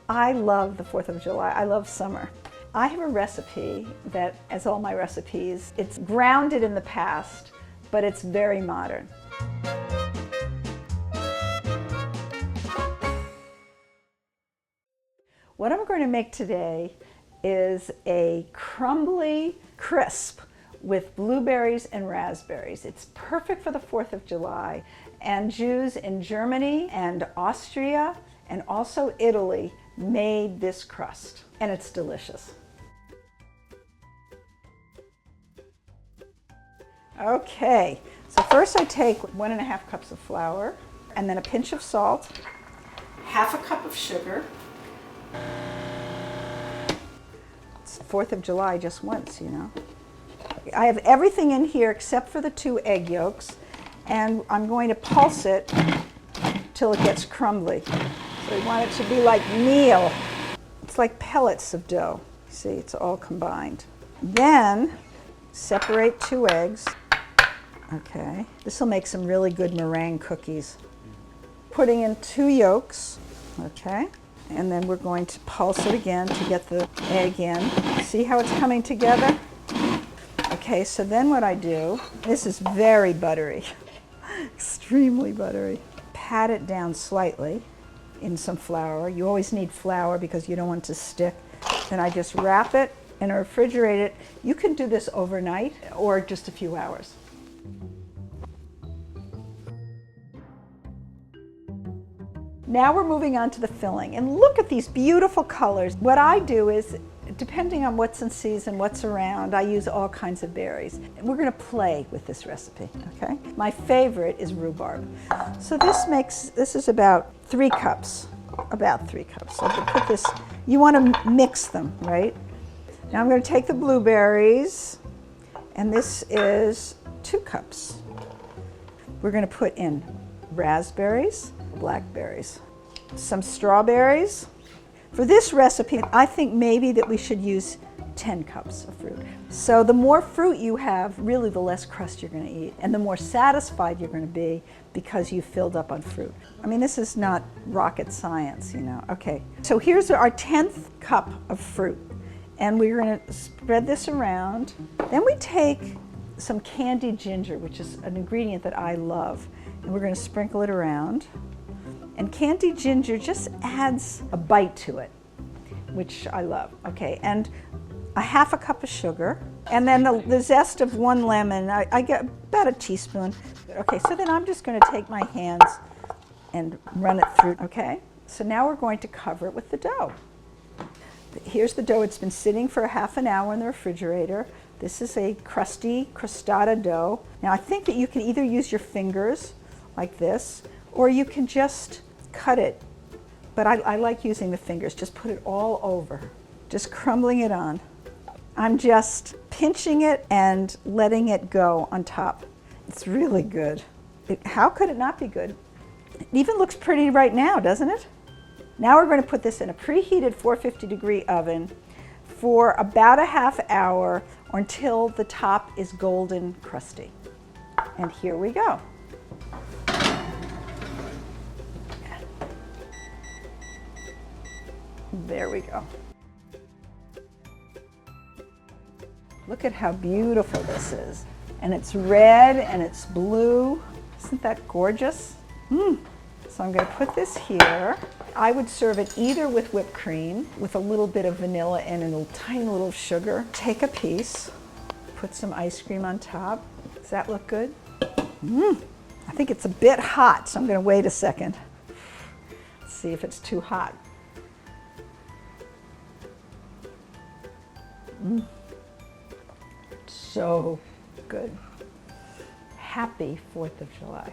I love the 4th of July. I love summer. I have a recipe that, as all my recipes, it's grounded in the past, but it's very modern. What I'm going to make today is a crumbly crisp with blueberries and raspberries. It's perfect for the 4th of July, and Jews in Germany and Austria and also Italy made this crust, and it's delicious. Okay, so first I take 1.5 cups of flour, and then a pinch of salt, half a cup of sugar. It's 4th of July just once, you know. I have everything in here except for the 2 egg yolks, and I'm going to pulse it till it gets crumbly. So we want it to be like meal. It's like pellets of dough. See, it's all combined. Then separate 2 eggs. Okay, this will make some really good meringue cookies. Putting in 2 yolks, okay, and then we're going to pulse it again to get the egg in. See how it's coming together? Okay, so then what I do, this is very buttery, extremely buttery. Pat it down slightly in some flour. You always need flour because you don't want it to stick. Then I just wrap it and refrigerate it. You can do this overnight or just a few hours. Now we're moving on to the filling, and look at these beautiful colors. What I do is, depending on what's in season, what's around, I use all kinds of berries. We're going to play with this recipe, okay? My favorite is rhubarb. So this is about 3 cups, about 3 cups. So to put this, you want to mix them, right? Now I'm going to take the blueberries, and this is 2 cups. We're going to put in raspberries, blackberries, some strawberries. For this recipe, I think maybe that we should use 10 cups of fruit. So the more fruit you have, really the less crust you're going to eat, and the more satisfied you're going to be because you filled up on fruit. I mean, this is not rocket science, you know. Okay, so here's our 10th cup of fruit, and we're going to spread this around. Then we take some candied ginger, which is an ingredient that I love, and we're going to sprinkle it around. And candied ginger just adds a bite to it, which I love. Okay, and a half a cup of sugar, and then the zest of 1 lemon. I get about a teaspoon. Okay, so then I'm just going to take my hands and run it through. Okay, so now we're going to cover it with the dough. Here's the dough. It's been sitting for half an hour in the refrigerator. This is a crusty crostata dough. Now I think that you can either use your fingers like this, or you can just cut it, but I like using the fingers. Just put it all over, just crumbling it on. I'm just pinching it and letting it go on top. It's really good. How could it not be good? It even looks pretty right now, doesn't it? Now we're going to put this in a preheated 450-degree oven for about a half hour or until the top is golden crusty. And here we go. There we go. Look at how beautiful this is. And it's red and it's blue. Isn't that gorgeous? So I'm going to put this here. I would serve it either with whipped cream, with a little bit of vanilla and a tiny little sugar. Take a piece, put some ice cream on top. Does that look good? I think it's a bit hot, so I'm going to wait a second. Let's see if it's too hot. So good. Happy 4th of July.